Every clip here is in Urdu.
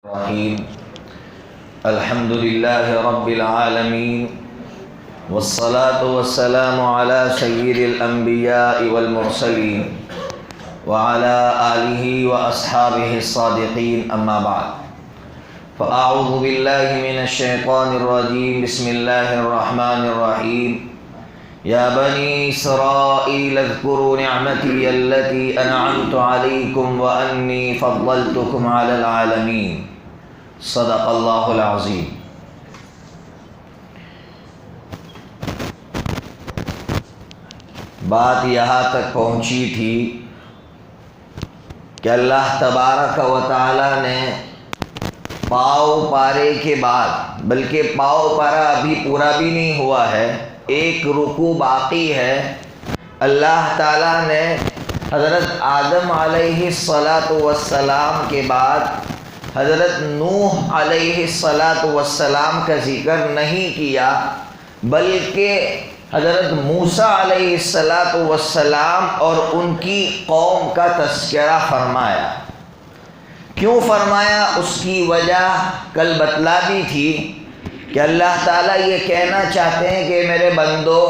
الرحیم الحمد للہ رب العالمین والصلاة والسلام على سید الانبیاء والمرسلین وعلى آلہ واصحابہ الصادقین اما بعد فاعوذ باللہ من الشیطان الرجیم بسم اللہ الرحمن الرحیم یا بنی اسرائیل اذکروا نعمتی التي انعمت علیکم وانی فضلتکم علی العالمین صدق اللہ العظیم۔ بات یہاں تک پہنچی تھی کہ اللہ تبارک و تعالی نے پاؤ پارے کے بعد، بلکہ پاؤ پارا ابھی پورا بھی نہیں ہوا ہے، ایک رکوع باقی ہے، اللہ تعالیٰ نے حضرت آدم علیہ السلام کے بعد حضرت نوح علیہ السلام کا ذکر نہیں کیا، بلکہ حضرت موسیٰ علیہ السلام اور ان کی قوم کا تذکرہ فرمایا۔ کیوں فرمایا؟ اس کی وجہ کل بتلا دی تھی کہ اللہ تعالیٰ یہ کہنا چاہتے ہیں کہ میرے بندو،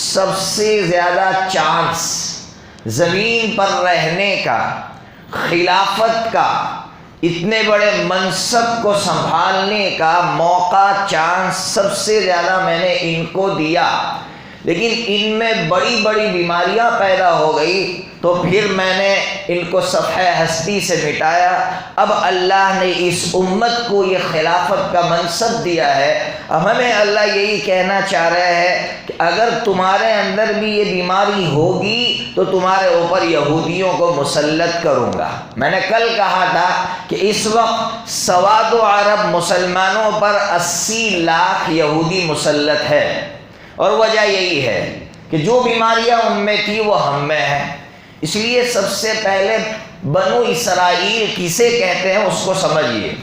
سب سے زیادہ چانس زمین پر رہنے کا، خلافت کا، اتنے بڑے منصب کو سنبھالنے کا موقع، چانس سب سے زیادہ میں نے ان کو دیا، لیکن ان میں بڑی بڑی بیماریاں پیدا ہو گئی تو پھر میں نے ان کو صفحہ ہستی سے مٹایا۔ اب اللہ نے اس امت کو یہ خلافت کا منصب دیا ہے۔ اب ہمیں اللہ یہی کہنا چاہ رہے ہیں کہ اگر تمہارے اندر بھی یہ بیماری ہوگی تو تمہارے اوپر یہودیوں کو مسلط کروں گا۔ میں نے کل کہا تھا کہ اس وقت سواد و عرب مسلمانوں پر 80 لاکھ یہودی مسلط ہے، اور وجہ یہی ہے کہ جو بیماریاں ان میں تھی وہ ہم میں ہیں۔ اس لیے سب سے پہلے بنو اسرائیل کسے کہتے ہیں اس کو سمجھیے۔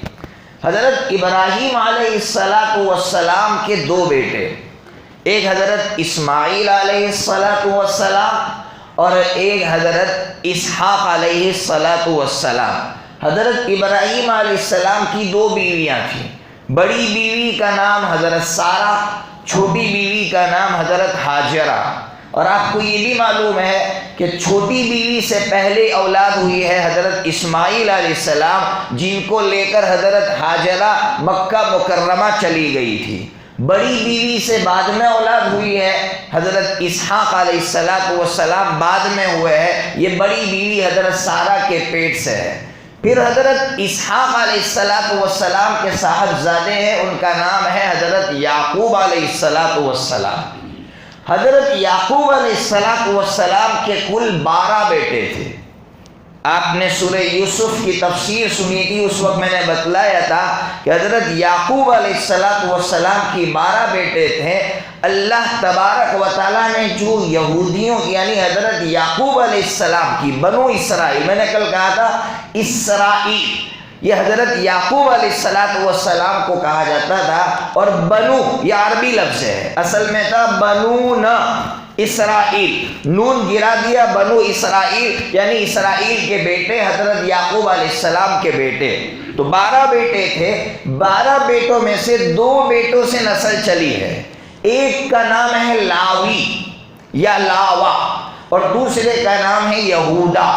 حضرت ابراہیم علیہ السلام کے دو بیٹے، ایک حضرت اسماعیل علیہ السلام اور ایک حضرت اسحاق علیہ السلام۔ حضرت ابراہیم علیہ السلام کی دو بیویاں تھیں، بڑی بیوی کا نام حضرت سارہ، چھوٹی بیوی کا نام حضرت ہاجرہ۔ اور آپ کو یہ بھی معلوم ہے کہ چھوٹی بیوی سے پہلے اولاد ہوئی ہے حضرت اسماعیل علیہ السلام، جن کو لے کر حضرت ہاجرہ مکہ مکرمہ چلی گئی تھی۔ بڑی بیوی سے بعد میں اولاد ہوئی ہے حضرت اسحاق علیہ السلام، بعد میں ہوئے ہیں۔ یہ بڑی بیوی حضرت سارہ کے پیٹ سے ہے۔ پھر حضرت اسحاق علیہ السلام کے صاحبزادے ہیں، ان کا نام ہے حضرت یعقوب علیہ السلام۔ حضرت یعقوب علیہ السلام کے کل 12 بیٹے تھے۔ آپ نے سورہ یوسف کی تفسیر سنی تھی، اس وقت میں نے بتلایا تھا کہ حضرت یعقوب علیہ السلام کی 12 بیٹے تھے۔ اللہ تبارک و تعالیٰ نے جو یہودیوں یعنی حضرت یعقوب علیہ السلام کی بنو اسرائیل، میں نے کل کہا تھا اسرائیل، یہ حضرت یعقوب علیہ السلام کو کہا جاتا تھا، اور بنو یہ عربی لفظ ہے، اصل میں تھا بنون اسرائیل، نون گرا دیا، بنو اسرائیل یعنی اسرائیل کے بیٹے، حضرت یعقوب علیہ السلام کے بیٹے۔ تو 12 بیٹے تھے، 12 بیٹوں میں سے 2 بیٹوں سے نسل چلی ہے۔ ایک کا نام ہے لاوی یا لاوا، اور دوسرے کا نام ہے یہودا۔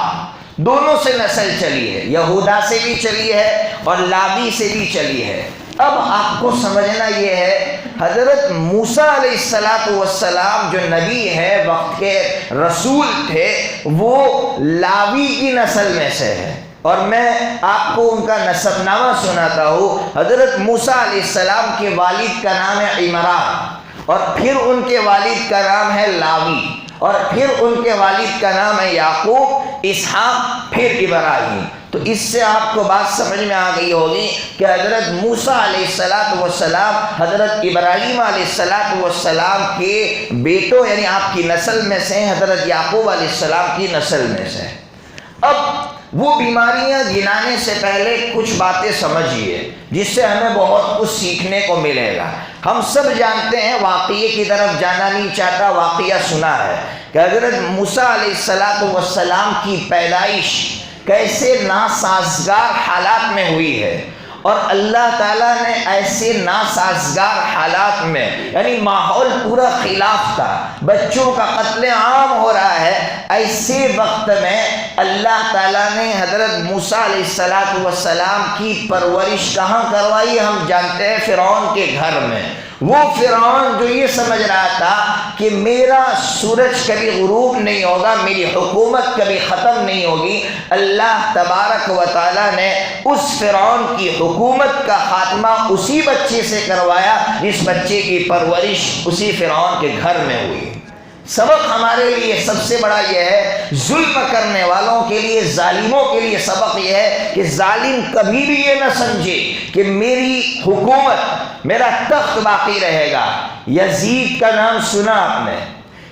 دونوں سے نسل چلی ہے، یہودا سے بھی چلی ہے اور لاوی سے بھی چلی ہے۔ اب آپ کو سمجھنا یہ ہے، حضرت موسیٰ علیہ السلام جو نبی ہے، وقت کے رسول تھے، وہ لاوی کی نسل میں سے ہے، اور میں آپ کو ان کا نسب نامہ سناتا ہوں۔ حضرت موسیٰ علیہ السلام کے والد کا نام ہے عمران، اور پھر ان کے والد کا نام ہے لاوی، اور پھر ان کے والد کا نام ہے یعقوب، اسحاق، پھر ابراہیم۔ تو اس سے آپ کو بات سمجھ میں آ گئی ہوگی کہ حضرت موسیٰ علیہ السلام حضرت ابراہیم علیہ السلام کے بیٹوں یعنی آپ کی نسل میں سے، حضرت یعقوب علیہ السلام کی نسل میں سے۔ اب وہ بیماریاں گنانے سے پہلے کچھ باتیں سمجھیے جس سے ہمیں بہت کچھ سیکھنے کو ملے گا۔ ہم سب جانتے ہیں، واقعے کی طرف جانا نہیں چاہتا، واقعہ سنا ہے کہ حضرت موسیٰ علیہ السلام کی پیدائش کیسے ناسازگار حالات میں ہوئی ہے، اور اللہ تعالیٰ نے ایسے ناسازگار حالات میں، یعنی ماحول پورا خلاف تھا، بچوں کا قتل عام ہو رہا ہے، ایسے وقت میں اللہ تعالیٰ نے حضرت موسیٰ علیہ السلام کی پرورش کہاں کروائی؟ ہم جانتے ہیں فرعون کے گھر میں۔ وہ فرعون جو یہ سمجھ رہا تھا کہ میرا سورج کبھی غروب نہیں ہوگا، میری حکومت کبھی ختم نہیں ہوگی، اللہ تبارک و تعالیٰ نے اس فرعون کی حکومت کا خاتمہ اسی بچے سے کروایا جس بچے کی پرورش اسی فرعون کے گھر میں ہوئی۔ سبق ہمارے لیے سب سے بڑا یہ ہے، ظلم کرنے والوں کے لیے، ظالموں کے لیے سبق یہ ہے کہ ظالم کبھی بھی یہ نہ سمجھے کہ میری حکومت، میرا تخت باقی رہے گا۔ یزید کا نام سنا آپ نے؟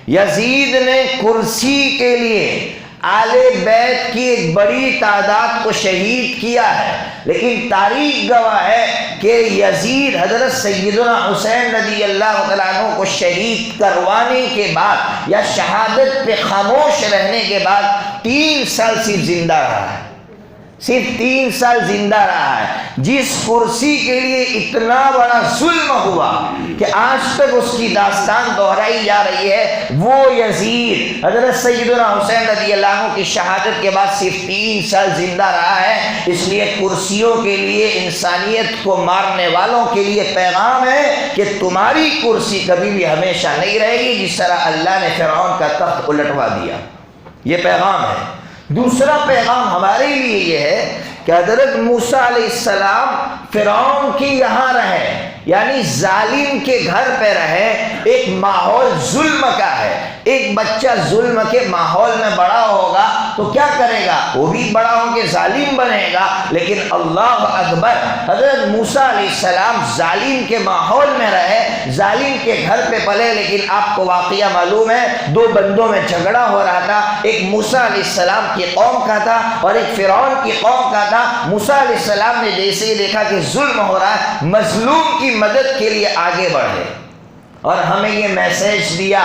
یزید نے کرسی کے لیے آل بیت کی ایک بڑی تعداد کو شہید کیا ہے، لیکن تاریخ گواہ ہے کہ یزید حضرت سیدنا حسین رضی اللہ تعالیٰ عنہ کو شہید کروانے کے بعد یا شہادت پہ خاموش رہنے کے بعد 3 سال صرف زندہ رہا ہے، صرف 3 سال زندہ رہا ہے۔ جس کرسی کے لیے اتنا بڑا ظلم ہوا کہ آج تک اس کی داستان دہرائی جا رہی ہے، وہ یزید حضرت سیدنا حسین رضی اللہ عنہ کی شہادت کے بعد صرف 3 سال زندہ رہا ہے۔ اس لیے کرسیوں کے لیے، انسانیت کو مارنے والوں کے لیے پیغام ہے کہ تمہاری کرسی کبھی بھی ہمیشہ نہیں رہے گی، جس طرح اللہ نے فرعون کا تخت الٹوا دیا۔ یہ پیغام ہے۔ دوسرا پیغام ہمارے لیے یہ ہے کہ حضرت موسیٰ علیہ السلام فرعون کی یہاں رہے، یعنی ظالم کے گھر پہ رہے۔ ایک ماحول ظلم کا ہے، ایک بچہ ظلم کے ماحول میں بڑا ہوگا تو کیا کرے گا؟ وہ بھی بڑا ہو کے ظالم بنے گا۔ لیکن اللہ اکبر، حضرت موسیٰ علیہ السلام ظالم کے ماحول میں رہے، ظالم کے گھر پہ پلے، لیکن آپ کو واقعہ معلوم ہے 2 بندوں میں جھگڑا ہو رہا تھا، ایک موسیٰ علیہ السلام کی قوم کا تھا اور ایک فرعون کی قوم کا تھا۔ موسیٰ علیہ السلام نے جیسے ہی دیکھا کہ ظلم ہو رہا ہے، مظلوم کی مدد کے لیے آگے بڑھے اور ہمیں یہ میسج دیا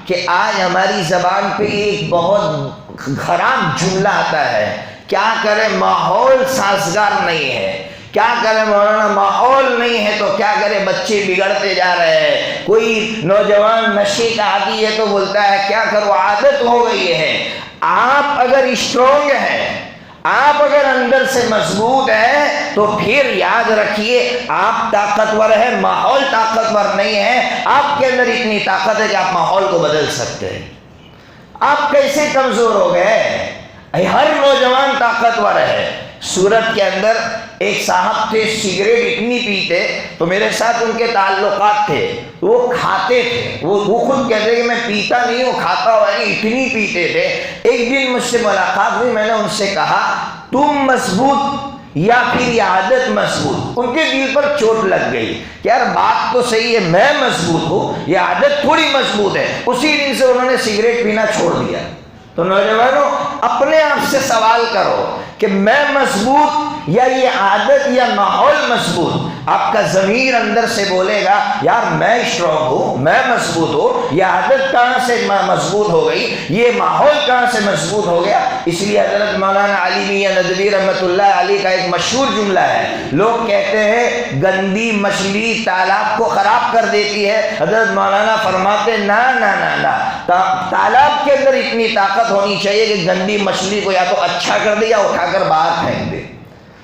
کہ آج ہماری زبان پہ ایک بہت خراب جملہ آتا ہے، کیا کرے ماحول سازگار نہیں ہے، کیا کرے مولانا ماحول نہیں ہے تو کیا کرے، بچے بگڑتے جا رہے ہیں، کوئی نوجوان نشے کا عادی ہے تو بولتا ہے کیا کرو عادت ہو گئی ہے۔ آپ اگر اسٹرانگ ہیں، آپ اگر اندر سے مضبوط ہیں تو پھر یاد رکھیے آپ طاقتور ہیں، ماحول طاقتور نہیں ہے۔ آپ کے اندر اتنی طاقت ہے کہ آپ ماحول کو بدل سکتے ہیں۔ آپ کیسے کمزور ہو گئے؟ ہر نوجوان طاقتور ہے۔ سورت کے اندر ایک صاحب تھے، سگریٹ اتنی پیتے، تو میرے ساتھ ان کے تعلقات تھے، وہ کھاتے تھے، وہ خود کہتے کہ میں پیتا نہیں ہوں، کھاتا ہوا نہیں، اتنی پیتے تھے۔ ایک دن مجھ سے ملاقات ہوئی، میں نے ان سے کہا تم مضبوط یا پھر یہ عادت مضبوط؟ ان کے دل پر چوٹ لگ گئی کہ یار بات تو صحیح ہے، میں مضبوط ہوں، یہ عادت تھوڑی مضبوط ہے۔ اسی دن سے انہوں نے سگریٹ پینا چھوڑ دیا۔ تو نوجوانوں اپنے آپ سے سوال کرو کہ میں مضبوط یا یہ عادت یا ماحول مضبوط؟ آپ کا ضمیر اندر سے بولے گا یار میں اسٹرانگ ہوں، میں مضبوط ہوں، یہ عادت کہاں سے مضبوط ہو گئی، یہ ماحول کہاں سے مضبوط ہو گیا۔ اس لیے حضرت مولانا علی میاں ندوی رحمۃ اللہ علیہ کا ایک مشہور جملہ ہے، لوگ کہتے ہیں گندی مچھلی تالاب کو خراب کر دیتی ہے، حضرت مولانا فرماتے نا نا نا نا، تالاب کے اندر اتنی طاقت ہونی چاہیے کہ گندی مچھلی کو یا تو اچھا کر دے یا اٹھا کر باہر پھینک دے۔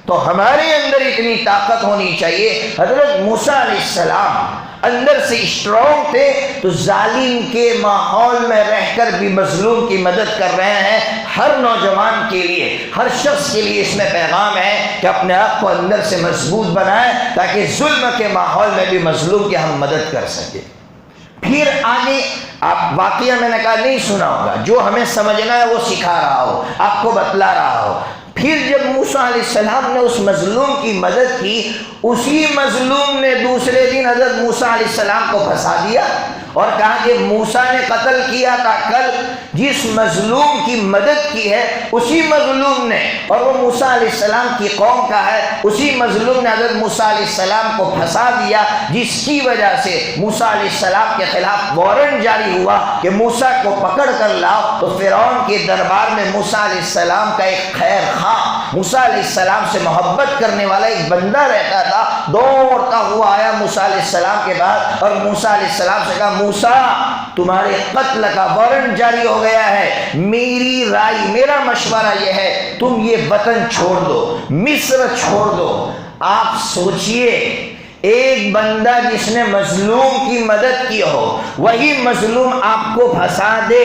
تو ہمارے اندر اتنی طاقت ہونی چاہیے۔ حضرت موسیٰ علیہ السلام اندر سے اسٹرانگ تھے تو ظالم کے ماحول میں رہ کر بھی مظلوم کی مدد کر رہے ہیں۔ ہر نوجوان کے لیے، ہر شخص کے لیے اس میں پیغام ہے کہ اپنے آپ کو اندر سے مضبوط بنائیں تاکہ ظلم کے ماحول میں بھی مظلوم کی ہم مدد کر سکیں۔ پھر آگے آپ واقعہ میں نے کہا نہیں سنا ہوگا، جو ہمیں سمجھنا ہے وہ سکھا رہا ہو، آپ کو بتلا رہا ہو۔ پھر جب موسیٰ علیہ السلام نے اس مظلوم کی مدد کی، اسی مظلوم نے دوسرے دن حضرت موسیٰ علیہ السلام کو پھنسا دیا اور کہا کہ موسیٰ نے قتل کیا تھا کل، جس مظلوم کی مدد کی ہے اسی مظلوم نے، اور وہ موسیٰ علیہ السلام کی قوم کا ہے، اسی مظلوم نے حضرت موسیٰ علیہ السلام کو پھنسا دیا، جس کی وجہ سے موسیٰ علیہ السلام کے خلاف وارنٹ جاری ہوا کہ موسیٰ کو پکڑ کر لاؤ۔ تو فرعون کے دربار میں موسیٰ علیہ السلام کا ایک خیر خواہ، موسیٰ علیہ السلام سے محبت کرنے والا ایک بندہ رہتا تھا، دوڑتا ہوا آیا موسیٰ علیہ السلام کے بعد اور موسیٰ علیہ السلام سے کہا موسیٰ تمہارے قتل کا وارنٹ جاری ہو گیا ہے، میری رائے میرا مشورہ یہ ہے تم یہ وطن چھوڑ دو، مصر چھوڑ دو۔ آپ سوچئے ایک بندہ جس نے مظلوم کی مدد کی ہو، وہی مظلوم آپ کو پھنسا دے،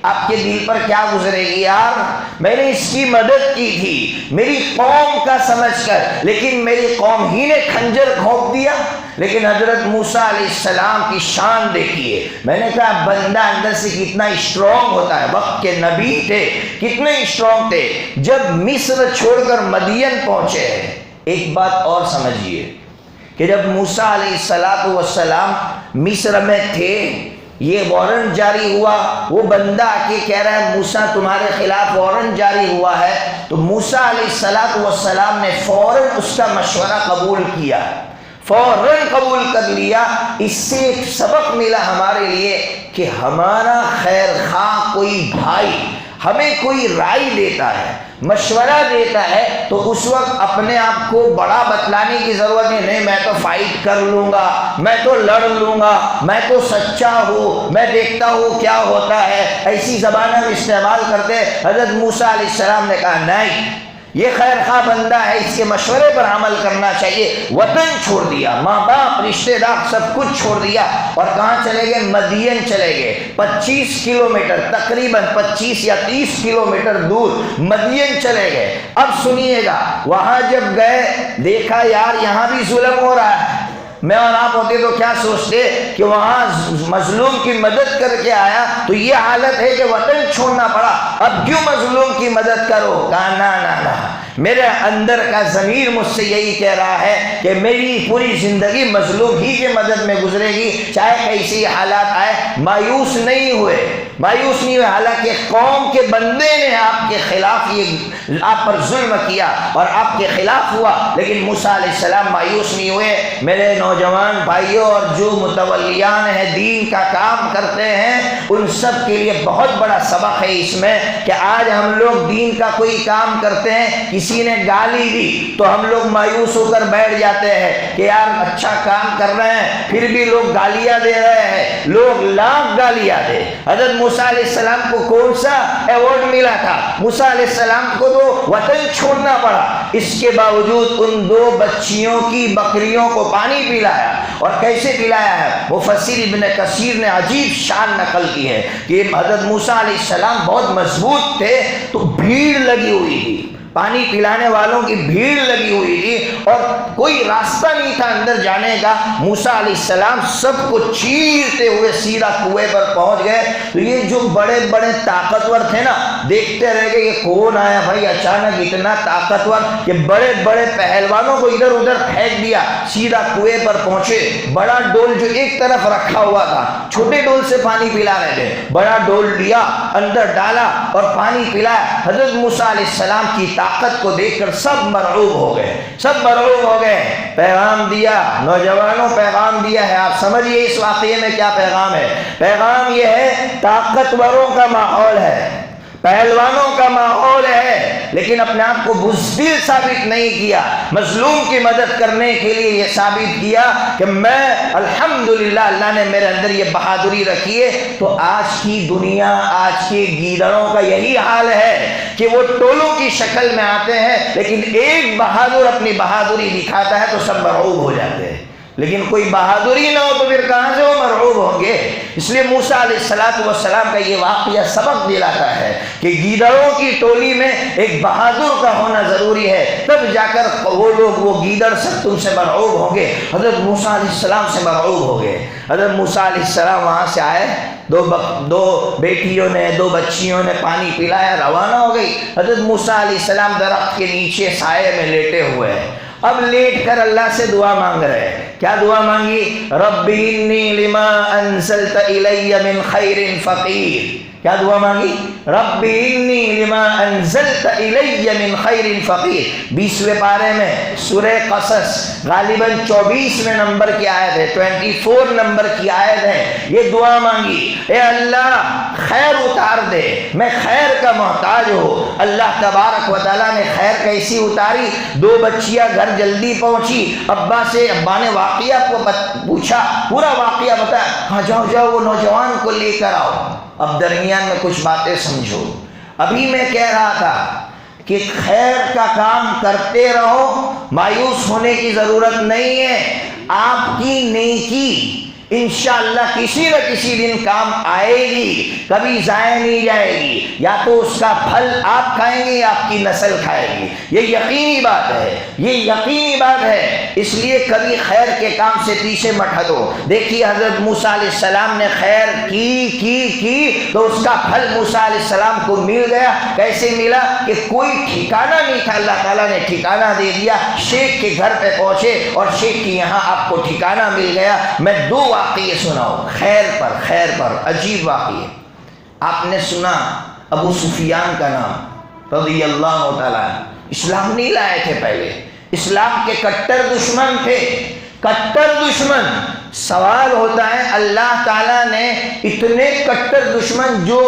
آپ کے دل پر کیا گزرے گی؟ یار میں نے اس کی مدد کی تھی میری قوم کا سمجھ کر، لیکن میری قوم ہی نے خنجر گھونپ دیا۔ لیکن حضرت موسیٰ علیہ السلام کی شان دیکھیے، میں نے کہا بندہ اندر سے کتنا اسٹرانگ ہوتا ہے، وقت کے نبی تھے کتنے اسٹرانگ تھے، جب مصر چھوڑ کر مدین پہنچے۔ ایک بات اور سمجھیے کہ جب موسیٰ علیہ السلام مصر میں تھے، یہ وارنٹ جاری ہوا، وہ بندہ آ کے کہہ رہا ہے موسیٰ تمہارے خلاف وارنٹ جاری ہوا ہے، تو موسیٰ علیہ السلام نے فوراً اس کا مشورہ قبول کیا، فوراً قبول کر لیا۔ اس سے ایک سبق ملا ہمارے لیے کہ ہمارا خیر خواہ کوئی بھائی ہمیں کوئی رائے دیتا ہے، مشورہ دیتا ہے، تو اس وقت اپنے آپ کو بڑا بتلانے کی ضرورت نہیں، میں تو فائٹ کر لوں گا، میں تو لڑ لوں گا، میں تو سچا ہوں، میں دیکھتا ہوں کیا ہوتا ہے، ایسی زبان ہم استعمال کرتے۔ حضرت موسیٰ علیہ السلام نے کہا نہیں، یہ خیر خواہ بندہ ہے، اس کے مشورے پر عمل کرنا چاہیے۔ وطن چھوڑ دیا، ماں باپ رشتہ دار سب کچھ چھوڑ دیا، اور کہاں چلے گئے؟ مدین چلے گئے۔ 25 کلومیٹر، تقریباً 25 یا 30 کلومیٹر دور مدین چلے گئے۔ اب سنیے گا، وہاں جب گئے دیکھا یار یہاں بھی ظلم ہو رہا ہے، میں اور آپ ہوتے تو کیا سوچتے کہ وہاں مظلوم کی مدد کر کے آیا تو یہ حالت ہے کہ وطن چھوڑنا پڑا، اب کیوں مظلوم کی مدد کرو؟ کہا نا، میرے اندر کا ضمیر مجھ سے یہی کہہ رہا ہے کہ میری پوری زندگی مظلوم ہی کی مدد میں گزرے گی، چاہے کیسی حالات آئے۔ مایوس نہیں ہوئے، حالانکہ قوم کے بندے نے آپ کے خلاف یہ آپ پر ظلم کیا اور آپ کے خلاف ہوا، لیکن موسیٰ علیہ السلام مایوس نہیں ہوئے۔ میرے نوجوان بھائیوں اور جو متولیان ہیں دین کا کام کرتے ہیں، ان سب کے لیے بہت بڑا سبق ہے اس میں کہ آج ہم لوگ دین کا کوئی کام کرتے ہیں، کسی نے گالی دی تو ہم لوگ مایوس ہو کر بیٹھ جاتے ہیں کہ یار اچھا کام کر رہے ہیں، پھر بھی لوگ گالیاں دے رہے ہیں، لوگ لاکھ گالیاں دے۔ حضرت موسیٰ علیہ السلام کو کون سا ایوارڈ ملا تھا؟ موسیٰ علیہ السلام کو تو وطن چھوڑنا پڑا، اس کے باوجود ان 2 بچیوں کی بکریوں کو پانی پلایا۔ اور کیسے پلایا ہے؟ مفسر ابن کثیر نے عجیب شان نقل کی ہے کہ حضرت موسیٰ علیہ السلام بہت مضبوط تھے تو بھیڑ لگی ہوئی تھی، پانی پلانے والوں کی بھیڑ لگی ہوئی تھی اور کوئی راستہ نہیں تھا اندر جانے کا۔ موسیٰ علیہ السلام سب کو چیرتے ہوئے سیدھا کنویں پر پہنچ گئے۔ تو یہ جو بڑے بڑے طاقتور تھے نا، دیکھتے رہ گئے یہ کون آیا بھائی اچانک اتنا طاقتور کہ بڑے بڑے پہلوانوں کو ادھر ادھر پھینک دیا، سیدھا کنویں پر پہنچے۔ بڑا ڈول جو ایک طرف رکھا ہوا تھا، چھوٹے ڈول سے پانی پلا رہے تھے، بڑا ڈول لیا اندر ڈالا اور پانی پلایا۔ حضرت موسیٰ علیہ السلام کی طاقت کو دیکھ کر سب مرعوب ہو گئے، پیغام دیا، نوجوانوں پیغام دیا ہے۔ آپ سمجھئے اس واقعے میں کیا پیغام ہے؟ پیغام یہ ہے طاقتوروں کا ماحول ہے، پہلوانوں کا ماحول ہے، لیکن اپنے آپ کو بزدل ثابت نہیں کیا، مظلوم کی مدد کرنے کے لیے یہ ثابت کیا کہ میں الحمدللہ اللہ نے میرے اندر یہ بہادری رکھی ہے۔ تو آج کی دنیا، آج کے گیدڑوں کا یہی حال ہے کہ وہ ٹولوں کی شکل میں آتے ہیں، لیکن ایک بہادر اپنی بہادری دکھاتا ہے تو سب مرعوب ہو جاتے ہیں، لیکن کوئی بہادری نہ ہو تو پھر کہاں سے وہ مرعوب ہوں گے؟ اس لیے موسیٰ علیہ السلام کا یہ واقعہ سبق دلاتا ہے کہ گیدڑوں کی ٹولی میں ایک بہادر کا ہونا ضروری ہے، تب جا کر وہ لوگ، وہ گیدڑ سب تم سے مرعوب ہوں گے۔ حضرت موسیٰ علیہ السلام سے مرعوب ہو گئے۔ حضرت موسیٰ علیہ السلام وہاں سے آئے، دو بیٹیوں نے، 2 بچیوں نے پانی پلایا، روانہ ہو گئی۔ حضرت موسیٰ علیہ السلام درخت کے نیچے سائے میں لیٹے ہوئے ہیں، اب لیٹ کر اللہ سے دعا مانگ رہے ہیں کیا دعا مانگی؟ رب انی لما انزلت الی من خیر فقیر. کیا دعا مانگی؟ رب انی لما انزلت الی من خیر فقیر. 20ویں پارے میں سورہ قصص غالباً 24ویں نمبر کی آیت ہے، 24 نمبر کی آیت ہے. یہ دعا مانگی، اے اللہ خیر اتار دے، میں خیر کا محتاج ہوں. اللہ تبارک و تعالیٰ نے خیر کیسی اتاری؟ 2 بچیاں گھر جلدی پہنچی، ابا نے واقعہ کو پوچھا، پورا واقعہ بتایا. ہاں جاؤ وہ نوجوان کو لے کر آؤ. اب درمیان میں کچھ باتیں سمجھو. ابھی میں کہہ رہا تھا کہ خیر کا کام کرتے رہو، مایوس ہونے کی ضرورت نہیں ہے. آپ کی نیکی انشاءاللہ کسی نہ کسی دن کام آئے گی، کبھی ضائع نہیں جائے گی. یا تو اس کا پھل آپ کھائیں گے یا آپ کی نسل کھائے گی. یہ یقینی بات ہے، یہ یقینی بات ہے. اس لیے کبھی خیر کے کام سے پیچھے مت ہٹو. دیکھیے حضرت موسیٰ علیہ السلام نے خیر کی تو اس کا پھل موسیٰ علیہ السلام کو مل گیا. کیسے ملا؟ کہ کوئی ٹھکانہ نہیں تھا، اللہ تعالیٰ نے ٹھکانہ دے دیا. شیخ کے گھر پہ پہنچے اور شیخ کی یہاں آپ کو ٹھکانہ مل گیا. میں 2 واقعے سناؤ خیر پر عجیب واقعے. آپ نے سنا ابو سفیان کا نام رضی اللہ تعالیٰ، اسلام نہیں لائے تھے پہلے، اسلام کے کٹر دشمن تھے، کٹر دشمن. سوال ہوتا ہے اللہ تعالیٰ نے اتنے کٹر دشمن، جو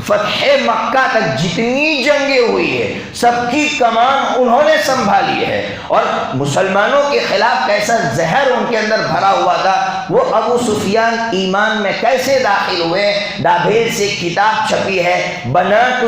فتح مکہ تک جتنی جنگیں ہوئی ہے سب کی کمان انہوں نے سنبھالی ہے، اور مسلمانوں کے خلاف کیسا زہر ان کے اندر بھرا ہوا تھا. وہ ابو سفیان ایمان میں کیسے داخل ہوئے؟ ڈابھیل سے کتاب چھپی ہے، بنات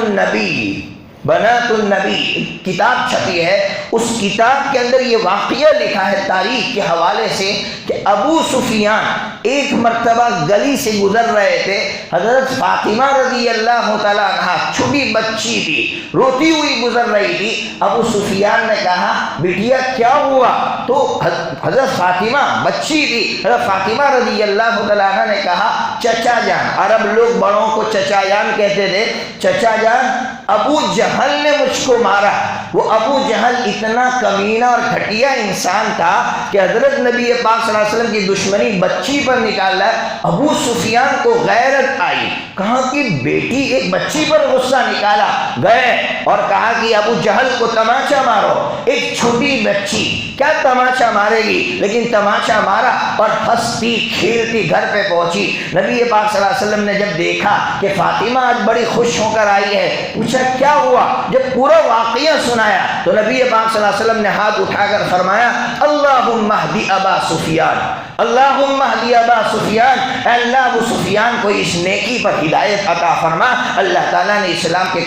النبی کتاب چھپی ہے. اس کتاب کے اندر یہ واقعہ لکھا ہے تاریخ کے حوالے سے کہ ابو سفیان ایک مرتبہ گلی سے گزر رہے تھے. حضرت فاطمہ رضی اللہ تعالیٰ عنہا چھوٹی بچی تھی، روتی ہوئی گزر رہی تھی. ابو سفیان نے کہا بیٹیا کیا ہوا؟ تو حضرت فاطمہ بچی تھی، حضرت فاطمہ رضی اللہ تعالیٰ عنہ نے کہا چچا جان، عرب لوگ بڑوں کو چچا جان کہتے تھے، چچا جان ابو جہل نے مجھ کو مارا. وہ ابو جہل اتنا کمینہ اور گھٹیا انسان تھا کہ حضرت نبی پاک صلی اللہ علیہ وسلم کی دشمنی بچی پر نکال رہا ہے. ابو سفیان کو غیرت آئی، کہا کہ بیٹی ایک بچی پر غصہ نکالا. گئے اور کہا کہ ابو جہل کو تماچا مارو. ایک چھوٹی بچی کیا تماچا مارے گی، لیکن تماچا مارا اور ہنستی کھیلتی گھر پہ پہنچی. نبی پاک صلی اللہ علیہ وسلم نے جب دیکھا کہ فاطمہ آج بڑی خوش ہو کر آئی ہے، پوچھا کیا ہوا؟ جب پورا واقعہ سنایا تو نبی پاک صلی اللہ علیہ وسلم نے ہاتھ اٹھا کر فرمایا اللہم اہدی ابا سفیان، اللہم اہدی ابا سفیان، اے اللہ ابو سفیان کو اس نیکی پر ہدایت عطا فرما. اللہ تعالیٰ نے اسلام کے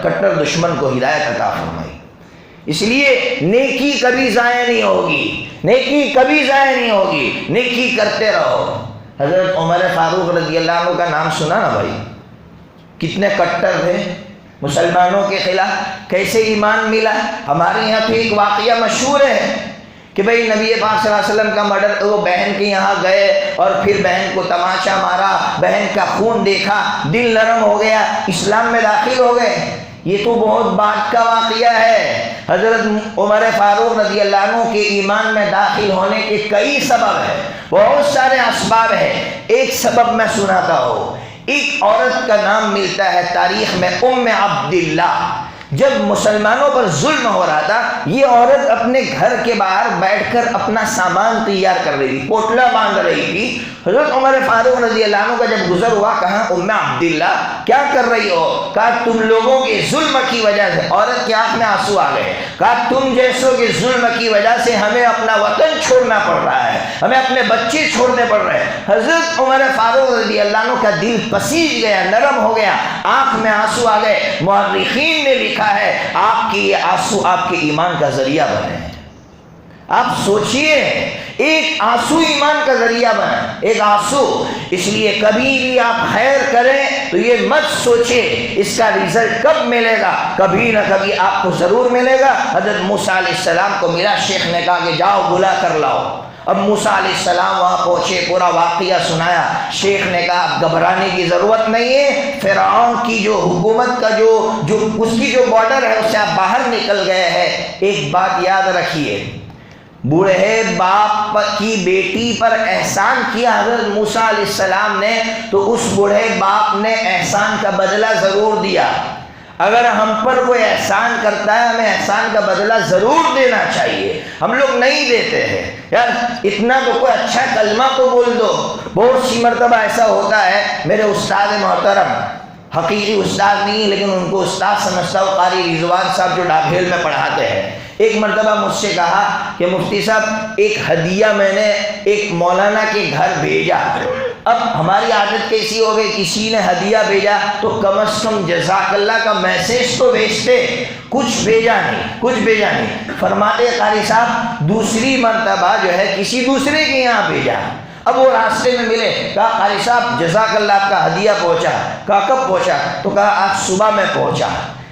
کٹر دشمن کو ہدایت عطا فرمائی. اس لیے نیکی کبھی ضائع نہیں ہوگی، نیکی کبھی ضائع نہیں ہوگی، نیکی کرتے رہو. حضرت عمر فاروق رضی اللہ عنہ کا نام سنا نا بھائی؟ کتنے کٹر تھے مسلمانوں کے خلاف، کیسے ایمان ملا. ہمارے یہاں تو ایک واقعہ مشہور ہے کہ بھئی نبی پاک صلی اللہ علیہ وسلم کا مرڈر، وہ بہن کے یہاں گئے اور پھر بہن کو تماشا مارا، بہن کا خون دیکھا، دل نرم ہو گیا، اسلام میں داخل ہو گئے. یہ تو بہت بعد کا واقعہ ہے. حضرت عمر فاروق رضی اللہ عنہ کے ایمان میں داخل ہونے کے کئی سبب ہیں، بہت سارے اسباب ہیں. ایک سبب میں سناتا ہوں. ایک عورت کا نام ملتا ہے تاریخ میں ام عبداللہ. جب مسلمانوں پر ظلم ہو رہا تھا، یہ عورت اپنے گھر کے باہر بیٹھ کر اپنا سامان تیار کر رہی تھی، پوٹلا باندھ رہی تھی. حضرت عمر فاروق رضی اللہ عنہ کا جب گزر ہوا، کہا ام عبداللہ کیا کر رہی ہو؟ کہا تم لوگوں کے ظلم کی وجہ سے. عورت کی آنکھ میں آنسو آ گئے. کہا تم جیسوں کے ظلم کی وجہ سے ہمیں اپنا وطن چھوڑنا پڑ رہا ہے، ہمیں اپنے بچے چھوڑنے پڑ رہے ہیں. حضرت عمر فاروق رضی اللہ عنہ کا دل پسیج گیا، نرم ہو گیا، آنکھ میں آنسو آ گئے. مورخین نے لکھا ہے آپ کی یہ آنسو آپ کے ایمان کا ذریعہ بنے ہیں. آپ سوچئے ایک آنسو ایمان کا ذریعہ بنا، ایک آنسو. اس لیے کبھی بھی آپ خیر کریں تو یہ مت سوچے اس کا ریزلٹ کب ملے گا، کبھی نہ کبھی آپ کو ضرور ملے گا. حضرت موسیٰ علیہ السلام کو ملا، شیخ نے کہا کہ جاؤ بلا کر لاؤ. اب موسیٰ علیہ السلام وہاں پہنچے، پورا واقعہ سنایا. شیخ نے کہا گھبرانے کی ضرورت نہیں ہے، فرعون کی جو حکومت کا جو اس کی جو بارڈر ہے اس سے آپ باہر نکل گئے ہیں. ایک بات یاد رکھیے، بوڑھے باپ کی بیٹی پر احسان کیا حضرت موسیٰ علیہ السلام نے، تو اس بوڑھے باپ نے احسان کا بدلہ ضرور دیا۔ اگر ہم پر کوئی احسان کرتا ہے ہمیں احسان کا بدلہ ضرور دینا چاہیے، ہم لوگ نہیں دیتے ہیں۔ یار اتنا تو کوئی اچھا کلمہ تو بول دو۔ بہت سی مرتبہ ایسا ہوتا ہے، میرے استاد محترم، حقیقی استاد نہیں لیکن ان کو استاد سمجھتا ہوں، قاری رضوان صاحب جو ڈابھیل میں پڑھاتے ہیں، ایک مرتبہ مجھ سے کہا کہ مفتی صاحب ایک ہدیہ میں نے ایک مولانا کے گھر بھیجا۔ اب ہماری عادت کیسی ہو گئی، کسی نے ہدیہ بھیجا تو کم از کم جزاک اللہ کا میسیج تو بھیجتے، کچھ بھیجا نہیں۔ فرماتے قاری صاحب دوسری مرتبہ جو ہے کسی دوسرے کے یہاں بھیجا، اب وہ راستے میں ملے، کہا قاری صاحب جزاک اللہ آپ کا ہدیہ پہنچا۔ کہا کب پہنچا؟ تو کہا آج صبح میں پہنچا۔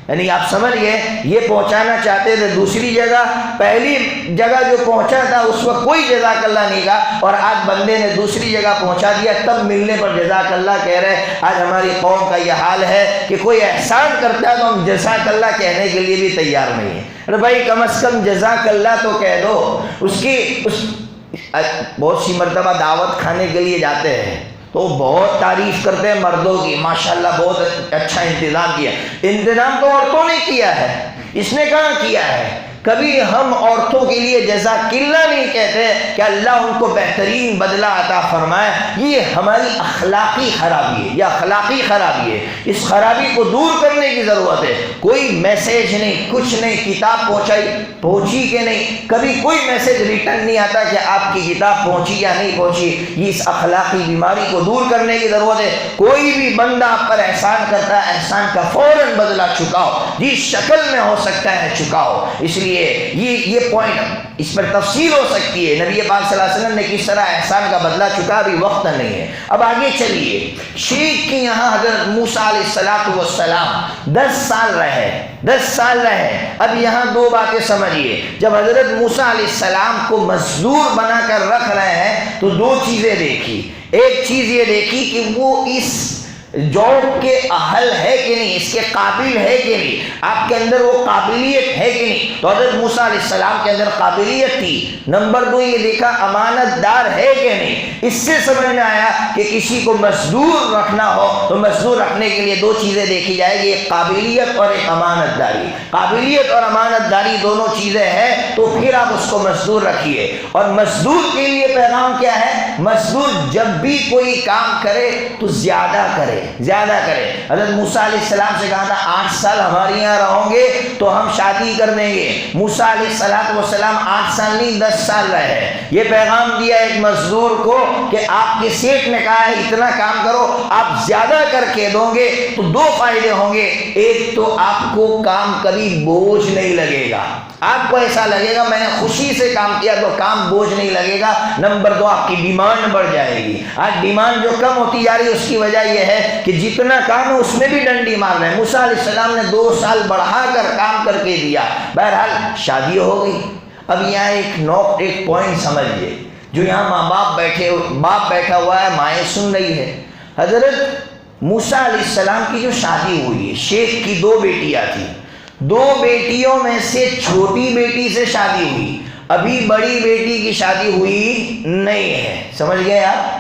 یعنی آپ سمجھ گئے یہ پہنچانا چاہتے تھے دوسری جگہ، پہلی جگہ جو پہنچا تھا اس وقت کوئی جزاک اللہ نہیں کہا، اور آج بندے نے دوسری جگہ پہنچا دیا، تب ملنے پر جزاک اللہ کہہ رہے۔ آج ہماری قوم کا یہ حال ہے کہ کوئی احسان کرتا ہے تو ہم جزاک اللہ کہنے کے لیے بھی تیار نہیں ہیں۔ ارے بھائی کم از کم جزاک اللہ تو کہہ دو۔ بہت سی مرتبہ دعوت کھانے کے لیے جاتے ہیں تو بہت تعریف کرتے ہیں مردوں کی، ماشاءاللہ بہت اچھا انتظام کیا۔ انتظام تو عورتوں نے کیا ہے، اس نے کہاں کیا ہے؟ کبھی ہم عورتوں کے لیے جزاک اللہ نہیں کہتے کہ اللہ ان کو بہترین بدلہ عطا فرمائے۔ یہ ہماری اخلاقی خرابی ہے، اس خرابی کو دور کرنے کی ضرورت ہے۔ کوئی میسیج نہیں، کچھ نہیں، کتاب پہنچی کہ نہیں، کبھی کوئی میسیج ریٹرن نہیں آتا کہ آپ کی کتاب پہنچی یا نہیں پہنچی۔ یہ اس اخلاقی بیماری کو دور کرنے کی ضرورت ہے۔ کوئی بھی بندہ آپ پر احسان کرتا ہے، احسان کا فوراً بدلہ چکاؤ، جس شکل میں ہو سکتا ہے چکاؤ۔ اس لیے یہ پوائنٹ، اس پر تفصیل ہو سکتی ہے نبی پاک صلی اللہ علیہ وسلم نے کس طرح احسان کا بدلہ چکا، ابھی وقت نہیں ہے۔ اب آگے چلیے، شیخ کے یہاں حضرت موسیٰ علیہ السلام 10 سال رہے۔ اب یہاں دو باتیں سمجھیے، جب حضرت موسیٰ علیہ السلام کو مزدور بنا کر رکھ رہے ہیں تو دو چیزیں دیکھی۔ ایک چیز یہ دیکھی کہ وہ اس جاب کے اہل ہے کہ نہیں، اس کے قابل ہے کہ نہیں، آپ کے اندر وہ قابلیت ہے کہ نہیں۔ تو حضرت موسیٰ علیہ السلام کے اندر قابلیت تھی۔ نمبر 2 یہ دیکھا امانت دار ہے کہ نہیں۔ اس سے سمجھ میں آیا کہ کسی کو مزدور رکھنا ہو تو مزدور رکھنے کے لیے دو چیزیں دیکھی جائے گی، ایک قابلیت اور ایک امانت داری۔ قابلیت اور امانت داری دونوں چیزیں ہیں تو پھر آپ اس کو مزدور رکھیے۔ اور مزدور کے لیے پیغام کیا ہے؟ مزدور جب بھی کوئی کام کرے تو زیادہ کرے۔ حضرت موسیٰ علیہ السلام سے کہا تھا 8 سال ہمارے یہاں رہو گے تو ہم شادی کر دیں گے۔ موسیٰ علیہ السلام 8 سال نہیں 10 سال رہے۔ یہ پیغام دیا ایک مزدور کو کہ آپ کے سیٹ نے کہا ہے اتنا کام کرو، آپ زیادہ کر کے دو گے تو 2 فائدے ہوں گے۔ ایک تو آپ کو کام کبھی بوجھ نہیں لگے گا، آپ کو ایسا لگے گا میں نے خوشی سے کام کیا تو کام بوجھ نہیں لگے گا۔ نمبر 2 آپ کی ڈیمانڈ بڑھ جائے گی۔ آج ڈیمانڈ جو کم ہوتی جا رہی ہے اس کی وجہ یہ ہے کہ جتنا کام ہے اس میں بھی ڈنڈی مار رہے ہیں۔ موسیٰ علیہ السلام نے 2 سال بڑھا کر کام کر کے دیا۔ بہرحال شادی ہو گئی۔ اب یہاں ایک پوائنٹ سمجھیے، جو یہاں باپ بیٹھا ہوا ہے، مائیں سن رہی ہے۔ حضرت موسیٰ علیہ السلام کی جو شادی ہوئی ہے، شیخ کی 2 بیٹیاں تھیں، 2 بیٹیوں میں سے چھوٹی بیٹی سے شادی ہوئی، ابھی بڑی بیٹی کی شادی ہوئی نہیں ہے۔ سمجھ گئے آپ؟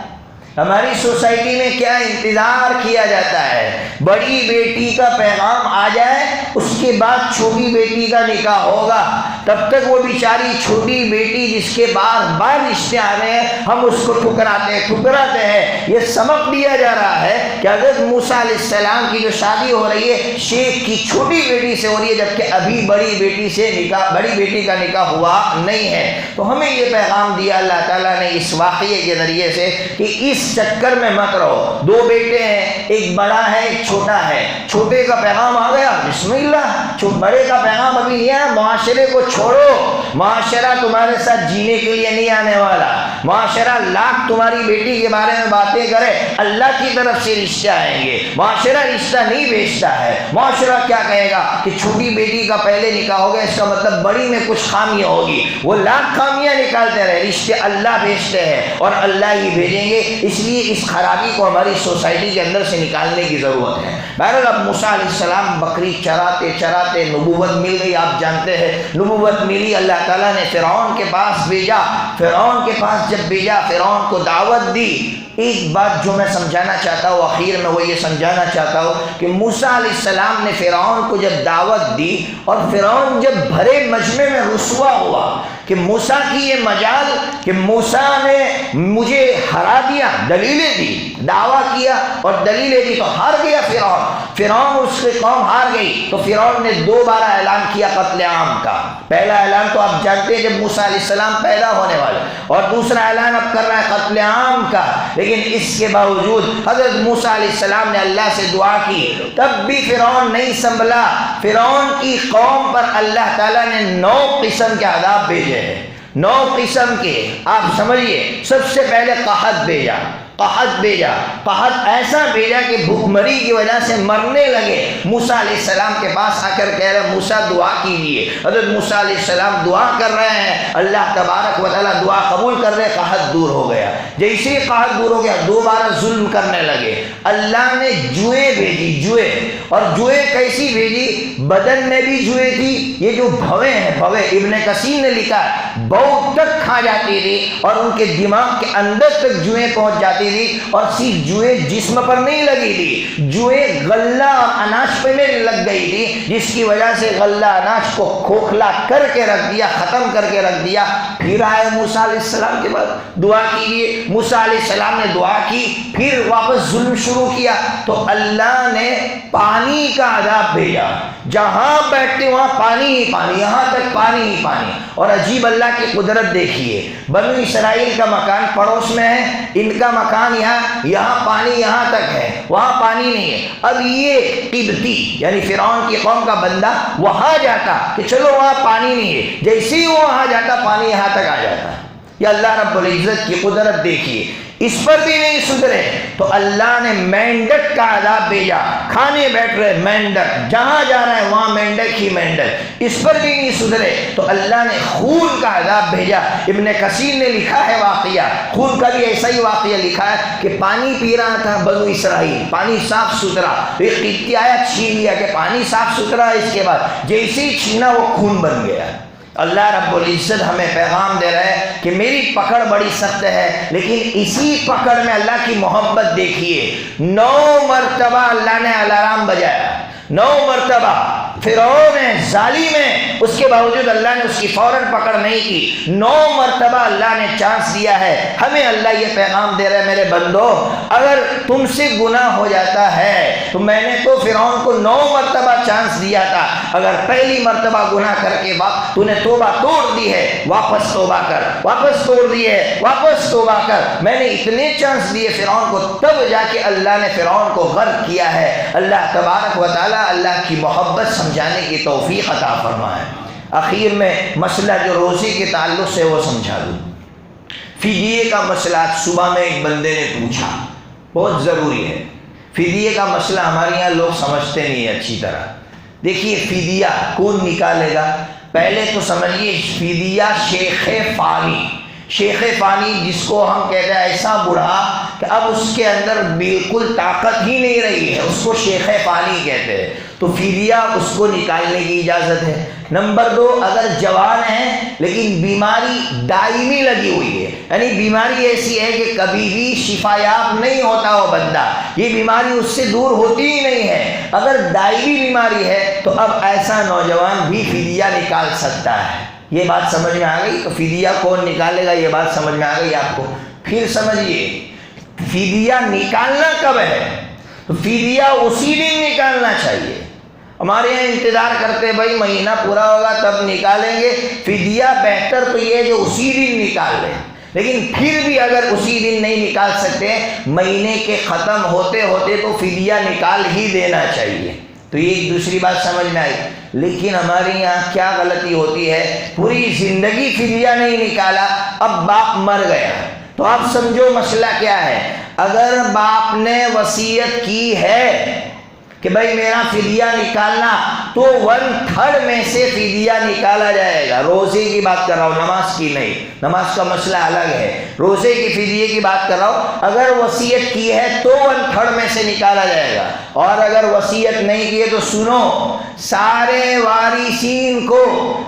ہماری سوسائٹی میں کیا انتظار کیا جاتا ہے، بڑی بیٹی کا پیغام آ جائے اس کے بعد چھوٹی بیٹی کا نکاح ہوگا، تب تک وہ بیچاری چھوٹی بیٹی جس کے بار رشتے آ رہے ہیں ہم اس کو ٹھکراتے ہیں۔ یہ سبق دیا جا رہا ہے کہ حضرت موسیٰ علیہ السلام کی جو شادی ہو رہی ہے شیخ کی چھوٹی بیٹی سے ہو رہی ہے، جبکہ ابھی بڑی بیٹی کا نکاح ہوا نہیں ہے۔ تو ہمیں یہ پیغام دیا اللہ تعالیٰ نے اس واقعے کے ذریعے سے کہ اس چکر میں مت رہو۔ 2 بیٹے ہیں، ایک بڑا ہے ایک چھوٹا ہے، چھوٹے کا پیغام آ گیا بسم اللہ، بڑے کا پیغام ابھی نہیں آیا، معاشرے کو چھوڑو، معاشرہ تمہارے ساتھ جینے کے لیے نہیں آنے والا۔ معاشرہ لاکھ تمہاری بیٹی کے بارے میں باتیں کرے، اللہ کی طرف سے رشتہ آئیں گے۔ معاشرہ رشتہ نہیں بیچتا ہے۔ معاشرہ کیا کہے گا کہ چھوٹی بیٹی کا پہلے نکاح ہو گیا، اس کا مطلب بڑی میں کچھ خامیاں ہوگی۔ وہ لاکھ خامیاں نکالتے رہے، رشتے اللہ بیچتے ہیں اور اللہ ہی بھیجیں گے۔ اس لیے اس خرابی کو ہماری سوسائٹی کے اندر سے نکالنے کی ضرورت ہے۔ بہرحال اب موسیٰ علیہ السلام بکری چراتے چراتے نبوت مل گئی، آپ جانتے ہیں نبوت ملی، اللہ تعالیٰ نے فرعون کے پاس بھیجا۔ فرعون کے پاس جب بھیجا، فرعون کو دعوت دی۔ ایک بات جو میں سمجھانا چاہتا ہوں آخر میں وہ یہ سمجھانا چاہتا ہوں کہ موسیٰ علیہ السلام نے فرعون کو جب دعوت دی اور فرعون جب بھرے مجمع میں رسوا ہوا کہ موسیٰ کی یہ مجال کہ موسیٰ نے مجھے ہرا دیا، دلیلیں دی، دعویٰ کیا اور دلیلیں دی تو ہار گیا فرعون اس کی قوم ہار گئی، تو فرعون نے دوبارہ اعلان کیا قتل عام کا۔ پہلا اعلان تو آپ جانتے ہیں جب موسیٰ علیہ السلام پیدا ہونے والے، اور دوسرا اعلان اب کر رہا ہے قتل عام کا۔ لیکن اس کے باوجود حضرت موسیٰ علیہ السلام نے اللہ سے دعا کی، تب بھی فرعون نہیں سنبھلا۔ فرعون کی قوم پر اللہ تعالیٰ نے 9 قسم کے عذاب بھیجے ہیں، 9 قسم کے۔ آپ سمجھئے، سب سے پہلے قحط بھیجا، قحط ایسا بھیجا کہ بھوک مری کی وجہ سے مرنے لگے۔ موسیٰ علیہ السلام کے پاس آ کر کہہ رہے موسیٰ دعا کیجئے۔ حضرت موسیٰ علیہ السلام دعا کر رہے ہیں، اللہ تبارک و تعالیٰ دعا قبول کر رہے، قحط دور ہو گیا۔ جیسے ہی قحط دور ہو گیا دوبارہ ظلم کرنے لگے۔ اللہ نے جوئیں بھیجی، جوئیں، اور جوئیں کیسی بھیجی؟ بدن میں بھی جوئیں تھی، یہ جو بھویں ہیں، بھویں ابن کثیر نے لکھا بہت تک کھا جاتی تھی اور ان کے دماغ کے اندر تک جوئیں پہنچ جاتی تھی، اور صرف جوئیں جسم پر نہیں لگی تھی، جوئیں غلہ اور اناج پہ لگ گئی تھی، جس کی وجہ سے غلہ اناج کو کھوکھلا کر کے رکھ دیا، ختم کر کے رکھ دیا۔ پھر آئے موسیٰ علیہ السلام کے بعد دعا کیجیے، موسیٰ علیہ السلام نے دعا کی، پھر واپس ظلم شروع کیا تو اللہ نے پانی کا عذاب بھیجا۔ جہاں بیٹھتے وہاں پانی ہی پانی، یہاں تک پانی ہی پانی۔ اور عجیب اللہ کی قدرت دیکھیے، بنو اسرائیل کا مکان پڑوس میں ہے، ان کا مکان یہاں پانی یہاں تک ہے، وہاں پانی نہیں ہے۔ اب یہ قبطی یعنی فرعون کی قوم کا بندہ وہاں جاتا کہ چلو وہاں پانی نہیں ہے، جیسے ہی وہ وہاں جاتا پانی یہاں تک آ جاتا۔ یا اللہ رب العزت کی قدرت دیکھیے، اس پر بھی نہیں سدھرے تو اللہ نے مینڈک کا عذاب بھیجا۔ کھانے بیٹھ رہے مینڈک، جہاں جا رہا ہے وہاں مینڈک ہی مینڈک، اس پر بھی نہیں سدھرے تو اللہ نے خون کا عذاب بھیجا۔ ابن کثیر نے لکھا ہے واقعہ، خون کا بھی ایسا ہی واقعہ لکھا ہے کہ پانی پی رہا تھا بنو اسرائیل، پانی صاف ستھرا، ایک قبطی آیا چھین لیا کہ پانی صاف ستھرا ہے، اس کے بعد جیسے ہی چھینا وہ خون بن گیا۔ اللہ رب العزت ہمیں پیغام دے رہے ہیں کہ میری پکڑ بڑی سخت ہے، لیکن اسی پکڑ میں اللہ کی محبت دیکھیے۔ 9 مرتبہ اللہ نے الارم بجایا، 9 مرتبہ۔ فرعون ہے، ظالم ہے، اس کے باوجود اللہ نے اس کی فوراً پکڑ نہیں کی۔ 9 مرتبہ اللہ نے چانس دیا ہے۔ ہمیں اللہ یہ پیغام دے رہے ہیں، میرے بندو اگر تم سے گناہ ہو جاتا ہے تو میں نے تو فرعون کو 9 مرتبہ چانس دیا تھا، اگر پہلی مرتبہ گناہ کر کے بعد تو نے توبہ توڑ دی ہے، واپس توبہ کر، واپس توڑ دی ہے، واپس توبہ کر۔ میں نے اتنے چانس دیے فرعون کو، تب جا کے اللہ نے فرعون کو غرق کیا ہے۔ اللہ تبارک و تعالیٰ اللہ کی محبت سمجھانے کی توفیق عطا فرمائے۔ اخیر میں مسئلہ جو روزے کے تعلق سے وہ سمجھا دوں۔ فدیے کا مسئلہ صبح میں ایک بندے نے پوچھا، بہت ضروری ہے۔ فدیے کا مسئلہ ہمارے یہاں لوگ سمجھتے نہیں ہیں اچھی طرح۔ دیکھیے فدیہ کون نکالے گا؟ پہلے تو سمجھیے فدیہ شیخ فانی، شیخ فانی جس کو ہم کہتے ہیں ایسا بوڑھا کہ اب اس کے اندر بالکل طاقت ہی نہیں رہی ہے، اس کو شیخ فانی کہتے ہیں، تو فدیہ اس کو نکالنے کی اجازت ہے۔ نمبر 2، اگر جوان ہے لیکن بیماری دائمی لگی ہوئی ہے، یعنی بیماری ایسی ہے کہ کبھی بھی شفا یاب نہیں ہوتا وہ بندہ، یہ بیماری اس سے دور ہوتی ہی نہیں ہے، اگر دائمی بیماری ہے تو اب ایسا نوجوان بھی فدیہ نکال سکتا ہے۔ یہ بات سمجھ میں آ گئی؟ تو فدیہ کون نکالے گا یہ بات سمجھ میں آ گئی آپ کو؟ پھر سمجھیے فدیہ نکالنا کب ہے؟ تو فدیہ اسی دن نکالنا چاہیے۔ ہمارے یہاں انتظار کرتے بھائی مہینہ پورا ہوگا تب نکالیں گے، فدیہ بہتر تو یہ ہے جو اسی دن نکال لیں، لیکن پھر بھی اگر اسی دن نہیں نکال سکتے، مہینے کے ختم ہوتے ہوتے تو فدیہ نکال ہی دینا چاہیے۔ تو یہ ایک دوسری بات سمجھ میں آئی. لیکن ہمارے یہاں کیا غلطی ہوتی ہے, پوری زندگی فدیہ نہیں نکالا, اب باپ مر گیا, تو آپ سمجھو مسئلہ کیا ہے. اگر باپ نے وصیت کی ہے کہ بھائی میرا فدیہ نکالنا, تو 1/3 میں سے فدیہ نکالا جائے گا. روزے کی بات کر رہا ہوں, نماز کی نہیں, نماز کا مسئلہ الگ ہے, روزے کی فدیے کی بات کر رہا ہوں. اگر وصیت کی ہے تو 1/3 میں سے نکالا جائے گا, اور اگر وصیت نہیں کی ہے تو سنو, سارے وارثین کو,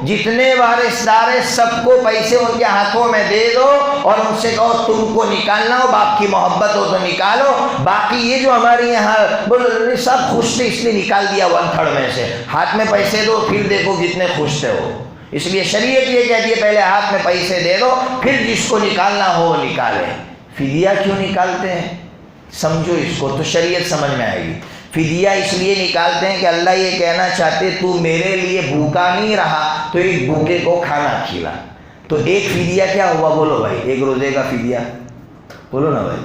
جتنے وارثدار ہیں سب کو پیسے ان کے ہاتھوں میں دے دو, اور ان سے کہو تم کو نکالنا ہو, باپ کی محبت ہو تو نکالو. باقی یہ جو ہمارے یہاں سب خوش تھے اس لیے نکال دیا 1/3 میں سے, ہاتھ میں پیسے دو پھر دیکھو کتنے خوش تھے وہ. اس لیے شریعت یہ کہتی ہے پہلے ہاتھ میں پیسے دے دو, پھر جس کو نکالنا ہو وہ نکالے. فدیہ کیوں نکالتے ہیں سمجھو اس کو, تو شریعت سمجھ میں آئے گی. فدیہ اس لیے نکالتے ہیں کہ اللہ یہ کہنا چاہتے تو میرے لیے بھوکا نہیں رہا تو ایک بھوکے کو کھانا کھلا. تو ایک فدیہ کیا ہوا بولو بھائی, ایک روزے کا فدیہ بولو نا بھائی,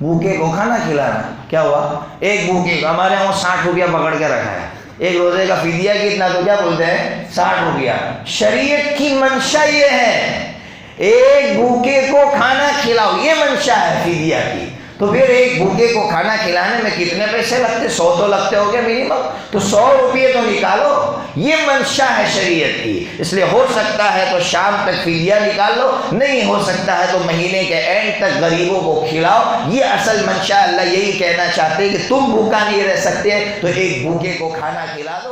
بھوکے کو کھانا کھلانا کیا ہوا, ایک بھوکے کو. ہمارے یہاں 60 روپیہ پکڑ کے رکھا ہے, ایک روزے کا فدیہ کتنا, تو کیا بولتے ہیں 60 روپیہ. شریعت کی منشا یہ ہے ایک بھوکے کو کھانا کھلاؤ, یہ منشا ہے فدیہ کی. تو پھر ایک بھوکے کو کھانا کھلانے میں کتنے پیسے لگتے, 100 تو لگتے ہو گے منیمم, تو 100 روپیے تو نکالو. یہ منشا ہے شریعت کی, اس لیے ہو سکتا ہے تو شام تک فدیہ نکال لو, نہیں ہو سکتا ہے تو مہینے کے اینڈ تک غریبوں کو کھلاؤ. یہ اصل منشا, اللہ یہی کہنا چاہتے ہیں کہ تم بھوکا نہیں رہ سکتے تو ایک بھوکے کو کھانا کھلا دو.